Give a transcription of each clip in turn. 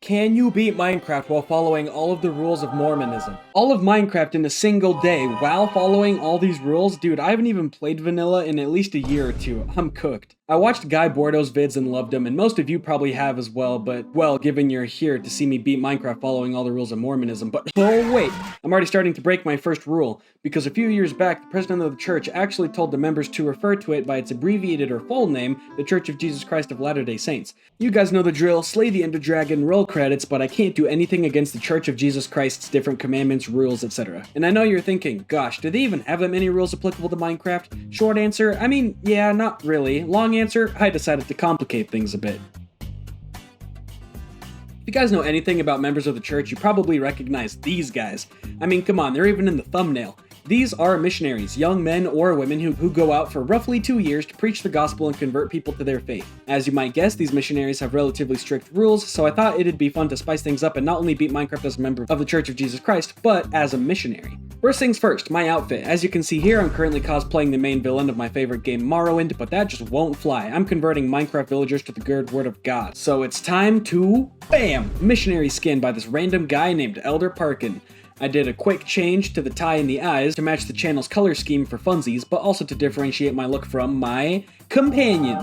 Can you beat Minecraft while following all of the rules of Mormonism? All of Minecraft in a single day while following all these rules? Dude, I haven't even played vanilla in at least a year or two. I'm cooked. I watched Guy Bordo's vids and loved them, and most of you probably have as well, but, well, given you're here to see me beat Minecraft following all the rules of Mormonism, but oh wait, I'm already starting to break my first rule, because a few years back, the president of the church actually told the members to refer to it by its abbreviated or full name, the Church of Jesus Christ of Latter-day Saints. You guys know the drill, slay the Ender Dragon, roll credits, but I can't do anything against the Church of Jesus Christ's different commandments, rules, etc. And I know you're thinking, gosh, do they even have that many rules applicable to Minecraft? Short answer, I mean, yeah, not really. Long answer, I decided to complicate things a bit. If you guys know anything about members of the church, you probably recognize these guys. I mean, come on, they're even in the thumbnail. These are missionaries, young men or women who go out for roughly 2 years to preach the gospel and convert people to their faith. As you might guess, these missionaries have relatively strict rules, so I thought it'd be fun to spice things up and not only beat Minecraft as a member of the Church of Jesus Christ, but as a missionary. First things first, my outfit. As you can see here, I'm currently cosplaying the main villain of my favorite game, Morrowind, but that just won't fly. I'm converting Minecraft villagers to the good word of God. So it's time to, bam, missionary skin by this random guy named Elder Parkin. I did a quick change to the tie and the eyes to match the channel's color scheme for funsies, but also to differentiate my look from my companion.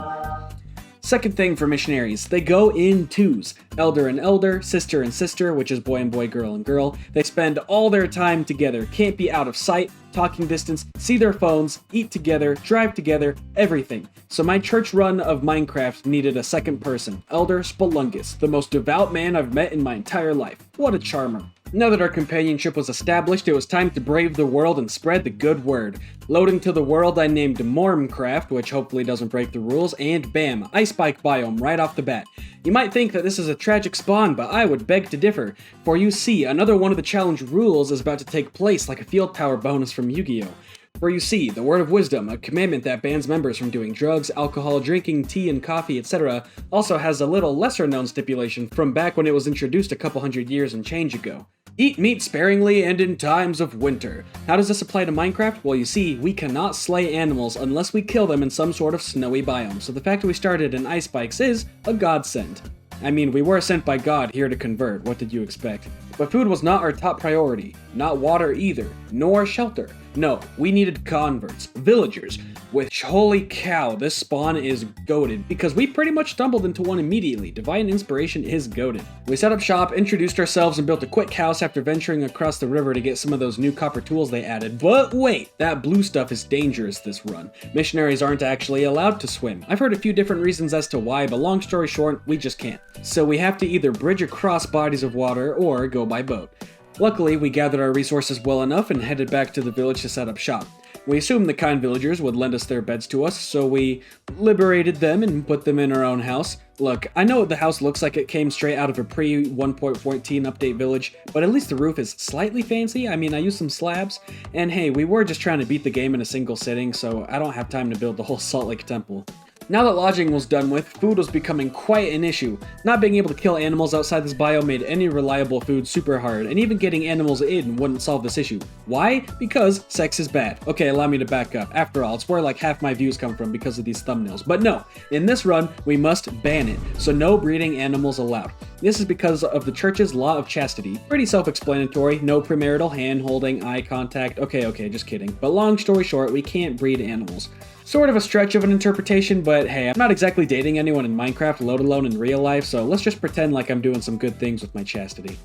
Second thing for missionaries, they go in twos. Elder and elder, sister and sister, which is boy and boy, girl and girl. They spend all their time together, can't be out of sight, talking distance, see their phones, eat together, drive together, everything. So my church run of Minecraft needed a second person, Elder Spelungus, the most devout man I've met in my entire life. What a charmer. Now that our companionship was established, it was time to brave the world and spread the good word. Loading to the world, I named Mormcraft, which hopefully doesn't break the rules, and bam, Ice Spike biome right off the bat. You might think that this is a tragic spawn, but I would beg to differ, for you see, another one of the challenge rules is about to take place like a field power bonus from Yu-Gi-Oh! For you see, the word of wisdom, a commandment that bans members from doing drugs, alcohol, drinking tea and coffee, etc., also has a little lesser known stipulation from back when it was introduced a couple hundred years and change ago. Eat meat sparingly and in times of winter. How does this apply to Minecraft? Well, you see, we cannot slay animals unless we kill them in some sort of snowy biome, so the fact that we started in ice spikes is a godsend. I mean, we were sent by God here to convert, what did you expect? But food was not our top priority, not water either, nor shelter. No, we needed converts, villagers, which holy cow, this spawn is goated, because we pretty much stumbled into one immediately. Divine inspiration is goated. We set up shop, introduced ourselves, and built a quick house after venturing across the river to get some of those new copper tools they added. But wait, that blue stuff is dangerous this run. Missionaries aren't actually allowed to swim. I've heard a few different reasons as to why, but long story short, we just can't. So we have to either bridge across bodies of water or go by boat. Luckily, we gathered our resources well enough and headed back to the village to set up shop. We assumed the kind villagers would lend us their beds to us, so we liberated them and put them in our own house. Look, I know the house looks like it came straight out of a pre-1.14 update village, but at least the roof is slightly fancy. I mean, I used some slabs, and hey, we were just trying to beat the game in a single sitting, so I don't have time to build the whole Salt Lake Temple. Now that lodging was done with, food was becoming quite an issue. Not being able to kill animals outside this biome made any reliable food super hard, and even getting animals in wouldn't solve this issue. Why? Because sex is bad. Okay, allow me to back up. After all, it's where like half my views come from because of these thumbnails. But no, in this run, we must ban it, so no breeding animals allowed. This is because of the church's law of chastity. Pretty self-explanatory, no premarital hand-holding, eye contact, okay, just kidding. But long story short, we can't breed animals. Sort of a stretch of an interpretation, but hey, I'm not exactly dating anyone in Minecraft, let alone in real life, so let's just pretend like I'm doing some good things with my chastity.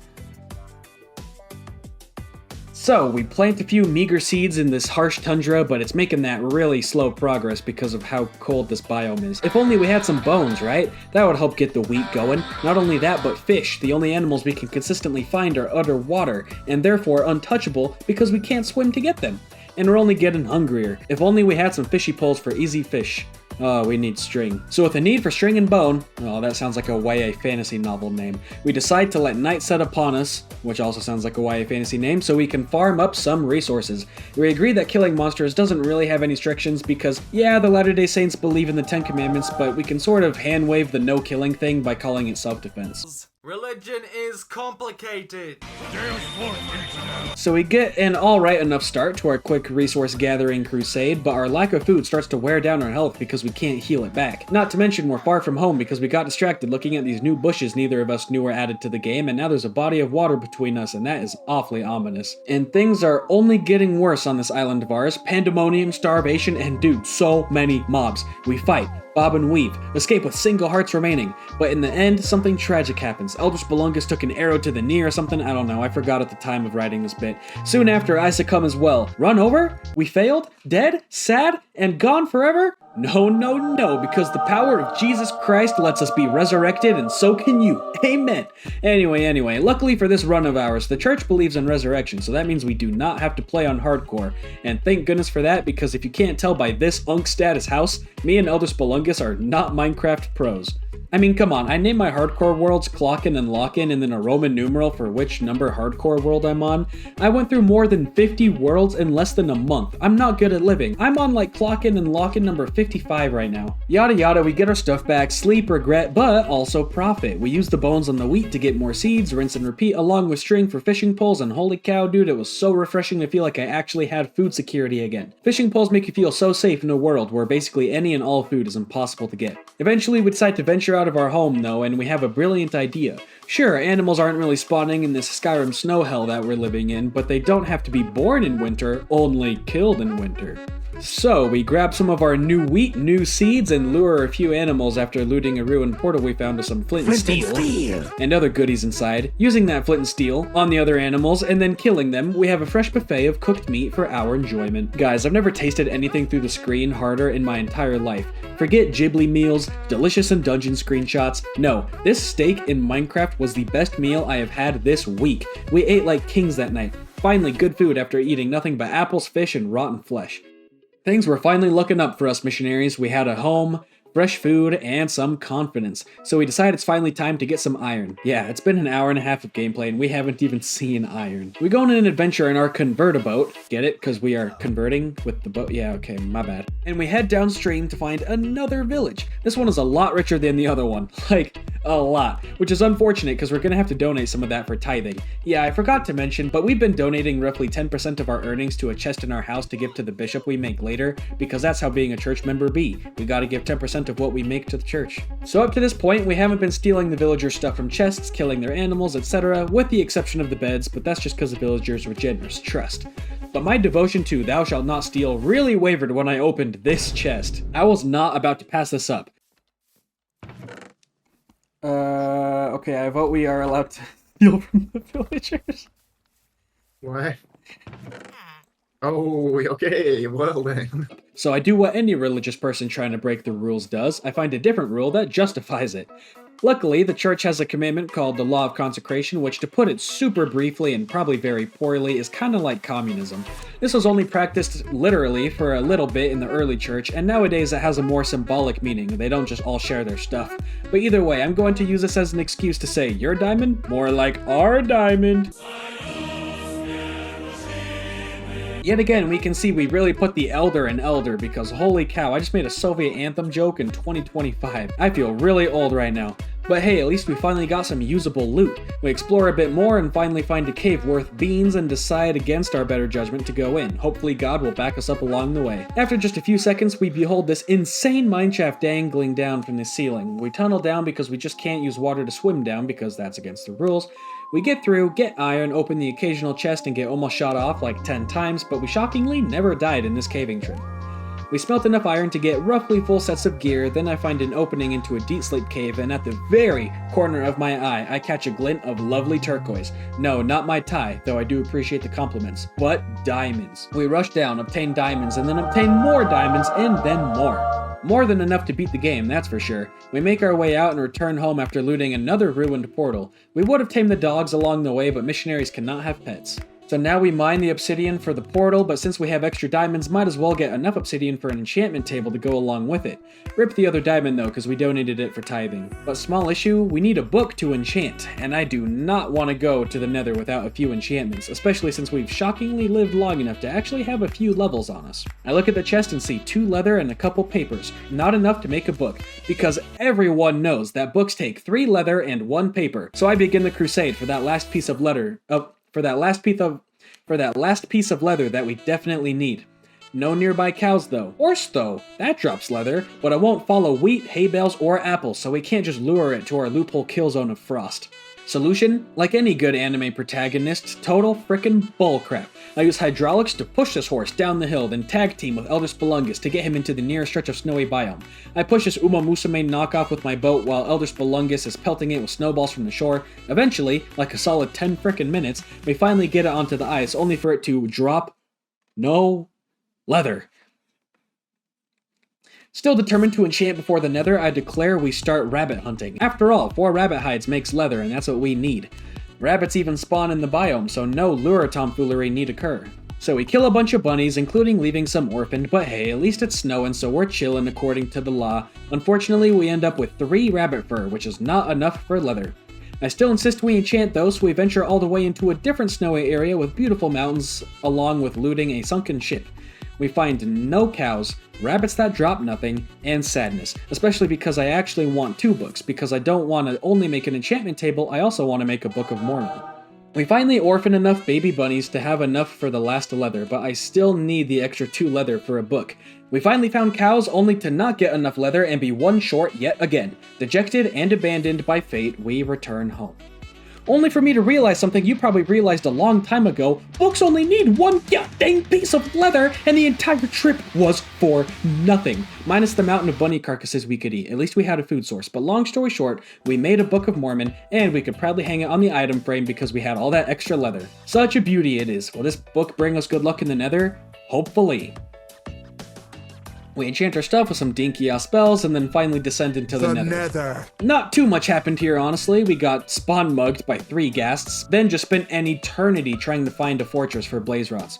So, we plant a few meager seeds in this harsh tundra, but it's making that really slow progress because of how cold this biome is. If only we had some bones, right? That would help get the wheat going. Not only that, but fish. The only animals we can consistently find are underwater, and therefore untouchable because we can't swim to get them. And we're only getting hungrier. If only we had some fishy poles for easy fish. Oh, we need string. So with a need for string and bone, oh, that sounds like a YA fantasy novel name, we decide to let night set upon us, which also sounds like a YA fantasy name, so we can farm up some resources. We agree that killing monsters doesn't really have any restrictions because, yeah, the Latter-day Saints believe in the 10 Commandments, but we can sort of hand-wave the no-killing thing by calling it self-defense. Religion is complicated. So we get an alright enough start to our quick resource gathering crusade, but our lack of food starts to wear down our health because we can't heal it back. Not to mention we're far from home because we got distracted looking at these new bushes neither of us knew were added to the game, and now there's a body of water between us, and that is awfully ominous. And things are only getting worse on this island of ours. Pandemonium, starvation, and dude, so many mobs. We fight, bob and weave, escape with single hearts remaining, but in the end, something tragic happens. Elder Spelungus took an arrow to the knee or something, I don't know, I forgot at the time of writing this bit. Soon after, I succumb as well. Run over? We failed? Dead? Sad? And gone forever? No, no, no, because the power of Jesus Christ lets us be resurrected, and so can you. Amen. Anyway, luckily for this run of ours, the church believes in resurrection, so that means we do not have to play on hardcore. And thank goodness for that, because if you can't tell by this Unk status house, me and Elder Spelungus are not Minecraft pros. I mean, come on, I named my hardcore worlds Clockin' and Lockin' and then a Roman numeral for which number hardcore world I'm on. I went through more than 50 worlds in less than a month. I'm not good at living. I'm on like Clockin' and Lockin' number 55 right now. Yada yada, we get our stuff back, sleep, regret, but also profit. We use the bones on the wheat to get more seeds, rinse and repeat, along with string for fishing poles, and holy cow, dude, it was so refreshing to feel like I actually had food security again. Fishing poles make you feel so safe in a world where basically any and all food is impossible to get. Eventually, we decide to venture out of our home, though, and we have a brilliant idea. Sure, animals aren't really spawning in this Skyrim snow hell that we're living in, but they don't have to be born in winter, only killed in winter. So, we grab some of our new wheat, new seeds, and lure a few animals after looting a ruined portal we found with some flint and steel and other goodies inside. Using that flint and steel on the other animals, and then killing them, we have a fresh buffet of cooked meat for our enjoyment. Guys, I've never tasted anything through the screen harder in my entire life. Forget Ghibli meals, delicious and dungeon screenshots. No, this steak in Minecraft was the best meal I have had this week. We ate like kings that night. Finally, good food after eating nothing but apples, fish, and rotten flesh. Things were finally looking up for us missionaries. We had a home, fresh food, and some confidence. So we decided it's finally time to get some iron. Yeah, it's been an hour and a half of gameplay and we haven't even seen iron. We go on an adventure in our convert-a-boat. Get it? Because we are converting with the boat. Yeah, okay, my bad. And we head downstream to find another village. This one is a lot richer than the other one. Like, a lot. Which is unfortunate because we're going to have to donate some of that for tithing. Yeah, I forgot to mention, but we've been donating roughly 10% of our earnings to a chest in our house to give to the bishop we make later, because that's how being a church member be. We gotta give 10% of what we make to the church. So up to this point, we haven't been stealing the villagers' stuff from chests, killing their animals, etc., with the exception of the beds, but that's just because the villagers were generous, trust. But my devotion to thou shalt not steal really wavered when I opened this chest. I was not about to pass this up. Okay, I vote we are allowed to steal from the villagers. What? Oh, okay, well then. So I do what any religious person trying to break the rules does. I find a different rule that justifies it. Luckily, the church has a commandment called the Law of Consecration, which, to put it super briefly and probably very poorly, is kind of like communism. This was only practiced literally for a little bit in the early church, and nowadays it has a more symbolic meaning. They don't just all share their stuff. But either way, I'm going to use this as an excuse to say, your diamond? More like our diamond. Yet again, we can see we really put the elder in elder, because holy cow, I just made a Soviet anthem joke in 2025. I feel really old right now. But hey, at least we finally got some usable loot. We explore a bit more and finally find a cave worth beans and decide against our better judgment to go in. Hopefully God will back us up along the way. After just a few seconds, we behold this insane mineshaft dangling down from the ceiling. We tunnel down because we just can't use water to swim down because that's against the rules. We get through, get iron, open the occasional chest, and get almost shot off like 10 times, but we shockingly never died in this caving trip. We smelt enough iron to get roughly full sets of gear, then I find an opening into a deep sleep cave, and at the very corner of my eye, I catch a glint of lovely turquoise. No, not my tie, though I do appreciate the compliments, but diamonds. We rush down, obtain diamonds, and then obtain more diamonds, and then more. More than enough to beat the game, that's for sure. We make our way out and return home after looting another ruined portal. We would have tamed the dogs along the way, but missionaries cannot have pets. So now we mine the obsidian for the portal, but since we have extra diamonds, might as well get enough obsidian for an enchantment table to go along with it. Rip the other diamond though, because we donated it for tithing. But small issue, we need a book to enchant, and I do not want to go to the nether without a few enchantments, especially since we've shockingly lived long enough to actually have a few levels on us. I look at the chest and see 2 leather and a couple papers, not enough to make a book, because everyone knows that books take 3 leather and 1 paper. So I begin the crusade for that last piece of leather, for that last piece of leather that we definitely need. No nearby cows though. Horse though, that drops leather, but it won't follow wheat, hay bales, or apples, so we can't just lure it to our loophole kill zone of frost. Solution? Like any good anime protagonist, total frickin' bullcrap. I use hydraulics to push this horse down the hill, then tag team with Elder Spelungus to get him into the nearest stretch of snowy biome. I push this Uma Musume knockoff with my boat while Elder Spelungus is pelting it with snowballs from the shore. Eventually, like a solid 10 frickin' minutes, we finally get it onto the ice, only for it to drop no leather. Still determined to enchant before the nether, I declare we start rabbit hunting. After all, 4 rabbit hides makes leather, and that's what we need. Rabbits even spawn in the biome, so no lure tomfoolery need occur. So we kill a bunch of bunnies, including leaving some orphaned, but hey, at least it's snowing, so we're chillin' according to the law. Unfortunately, we end up with 3 rabbit fur, which is not enough for leather. I still insist we enchant though, so we venture all the way into a different snowy area with beautiful mountains, along with looting a sunken ship. We find no cows, rabbits that drop nothing, and sadness, especially because I actually want 2 books, because I don't want to only make an enchantment table, I also want to make a Book of Mormon. We finally orphan enough baby bunnies to have enough for the last leather, but I still need the extra 2 leather for a book. We finally found cows only to not get enough leather and be 1 short yet again. Dejected and abandoned by fate, we return home. Only for me to realize something you probably realized a long time ago: books only need 1 goddamn piece of leather, and the entire trip was for nothing. Minus the mountain of bunny carcasses we could eat. At least we had a food source. But long story short, we made a Book of Mormon, and we could proudly hang it on the item frame because we had all that extra leather. Such a beauty it is. Will this book bring us good luck in the nether? Hopefully. We enchant our stuff with some dinky-ass spells, and then finally descend into the nether. Not too much happened here, honestly. We got spawn mugged by 3 ghasts, then just spent an eternity trying to find a fortress for blaze rods.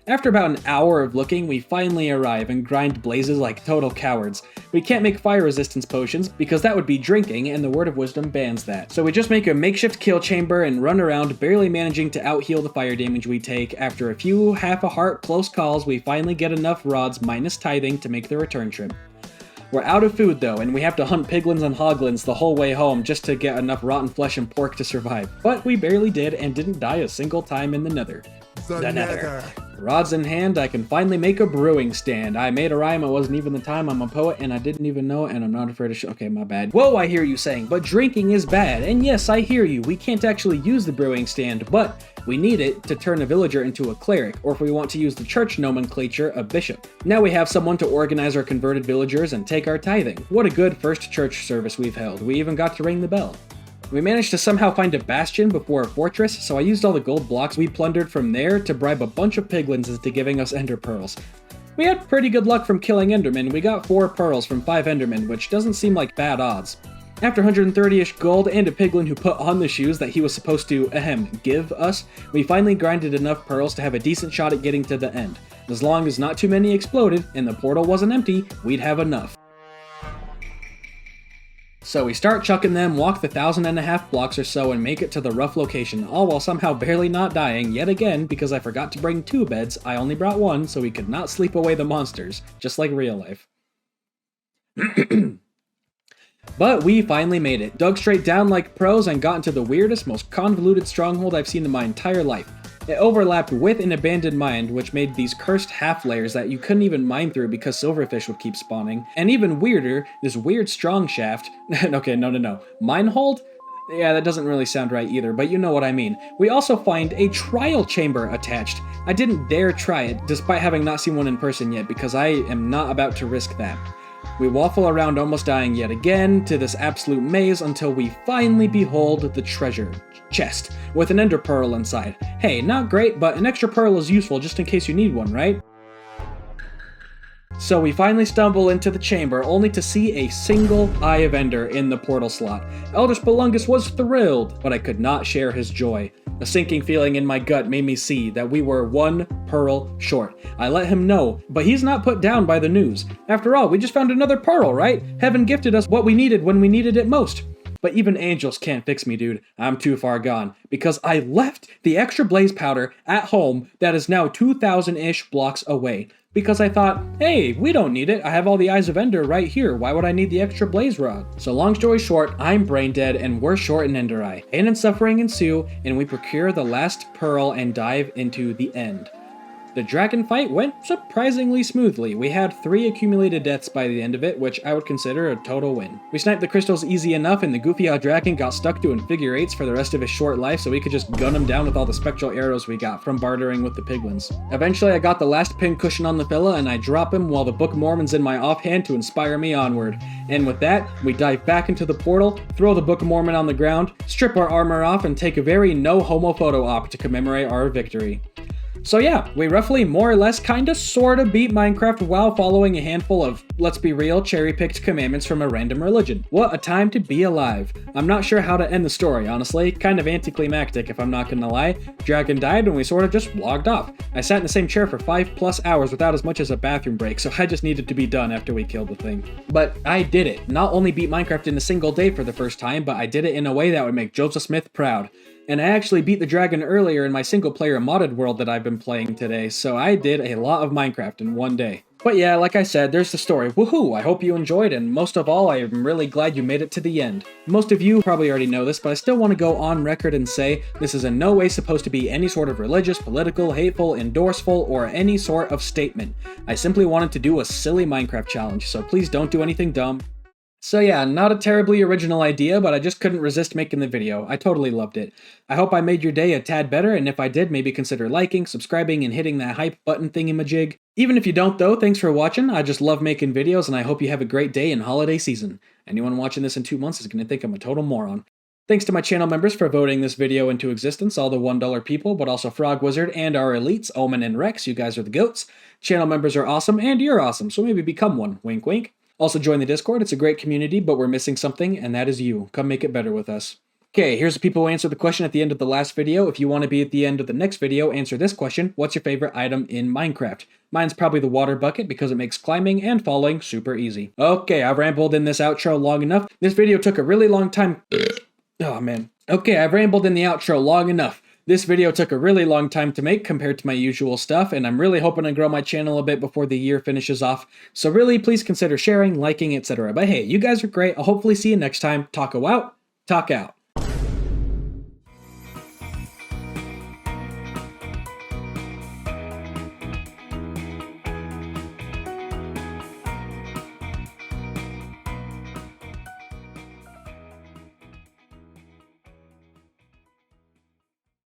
After about an hour of looking, we finally arrive and grind blazes like total cowards. We can't make fire resistance potions, because that would be drinking, and the Word of Wisdom bans that. So we just make a makeshift kill chamber and run around, barely managing to out-heal the fire damage we take. After a few half-a-heart close calls, we finally get enough rods minus tithing to make the return trip. We're out of food though, and we have to hunt piglins and hoglins the whole way home just to get enough rotten flesh and pork to survive. But we barely did and didn't die a single time in the nether. The nether. Rods in hand, I can finally make a brewing stand. I made a rhyme, it wasn't even the time, I'm a poet, and I didn't even know it, and I'm not afraid to okay, my bad. Whoa, I hear you saying, but drinking is bad. And yes, I hear you, we can't actually use the brewing stand, but we need it to turn a villager into a cleric, or if we want to use the church nomenclature, a bishop. Now we have someone to organize our converted villagers and take our tithing. What a good first church service we've held. We even got to ring the bell. We managed to somehow find a bastion before a fortress, so I used all the gold blocks we plundered from there to bribe a bunch of piglins into giving us ender pearls. We had pretty good luck from killing endermen. We got 4 pearls from 5 endermen, which doesn't seem like bad odds. After 130-ish gold and a piglin who put on the shoes that he was supposed to, give us, we finally grinded enough pearls to have a decent shot at getting to the end. As long as not too many exploded and the portal wasn't empty, we'd have enough. So we start chucking them, walk the 1,500 blocks or so, and make it to the rough location, all while somehow barely not dying yet again because I forgot to bring 2 beds. I only brought 1 so we could not sleep away the monsters, just like real life. But we finally made it, dug straight down like pros, and got into the weirdest, most convoluted stronghold I've seen in my entire life. It overlapped with an abandoned mine, which made these cursed half layers that you couldn't even mine through because silverfish would keep spawning. And even weirder, this weird strong shaft. Okay, no. Mine hold? Yeah, that doesn't really sound right either, but you know what I mean. We also find a trial chamber attached. I didn't dare try it, despite having not seen one in person yet, because I am not about to risk that. We waffle around almost dying yet again to this absolute maze until we finally behold the treasure chest with an ender pearl inside. Hey, not great, but an extra pearl is useful just in case you need one, right? So we finally stumble into the chamber, only to see a single Eye of Ender in the portal slot. Elder Spelungus was thrilled, but I could not share his joy. A sinking feeling in my gut made me see that we were 1 pearl short. I let him know, but he's not put down by the news. After all, we just found another pearl, right? Heaven gifted us what we needed when we needed it most. But even angels can't fix me, dude. I'm too far gone. Because I left the extra blaze powder at home that is now 2,000-ish blocks away. Because I thought, hey, we don't need it. I have all the Eyes of Ender right here. Why would I need the extra blaze rod? So long story short, I'm brain dead and we're short an Ender Eye. Pain and suffering ensue, and we procure the last pearl and dive into the end. The dragon fight went surprisingly smoothly. We had 3 accumulated deaths by the end of it, which I would consider a total win. We sniped the crystals easy enough, and the goofy-eyed dragon got stuck doing figure 8s for the rest of his short life, so we could just gun him down with all the spectral arrows we got from bartering with the piglins. Eventually, I got the last pin cushion on the fella, and I drop him while the Book of Mormon's in my offhand to inspire me onward. And with that, we dive back into the portal, throw the Book of Mormon on the ground, strip our armor off, and take a very no-homo photo op to commemorate our victory. So yeah, we roughly more or less kinda sorta beat Minecraft while following a handful of, let's be real, cherry-picked commandments from a random religion. What a time to be alive. I'm not sure how to end the story, honestly. Kind of anticlimactic if I'm not gonna lie. Dragon died and we sorta just logged off. I sat in the same chair for 5+ hours without as much as a bathroom break, so I just needed to be done after we killed the thing. But I did it. Not only beat Minecraft in a single day for the first time, but I did it in a way that would make Joseph Smith proud. And I actually beat the dragon earlier in my single-player modded world that I've been playing today, so I did a lot of Minecraft in one day. But yeah, like I said, there's the story. Woohoo! I hope you enjoyed, and most of all, I am really glad you made it to the end. Most of you probably already know this, but I still want to go on record and say this is in no way supposed to be any sort of religious, political, hateful, endorseful, or any sort of statement. I simply wanted to do a silly Minecraft challenge, so please don't do anything dumb. So yeah, not a terribly original idea, but I just couldn't resist making the video. I totally loved it. I hope I made your day a tad better, and if I did, maybe consider liking, subscribing, and hitting that hype button thingamajig. Even if you don't though, thanks for watching. I just love making videos, and I hope you have a great day and holiday season. Anyone watching this in 2 months is gonna think I'm a total moron. Thanks to my channel members for voting this video into existence, all the $1 people, but also Frog Wizard and our elites, Omen and Rex, you guys are the goats. Channel members are awesome, and you're awesome, so maybe become one, wink wink. Also join the Discord, it's a great community, but we're missing something, and that is you. Come make it better with us. Okay, here's the people who answered the question at the end of the last video. If you want to be at the end of the next video, answer this question: what's your favorite item in Minecraft? Mine's probably the water bucket because it makes climbing and falling super easy. Okay, I've rambled in this outro long enough. This video took a really long time. Oh man. Okay, I've rambled in the outro long enough. This video took a really long time to make compared to my usual stuff, and I'm really hoping to grow my channel a bit before the year finishes off. So really, please consider sharing, liking, etc. But hey, you guys are great. I'll hopefully see you next time. Taco out. Talk out.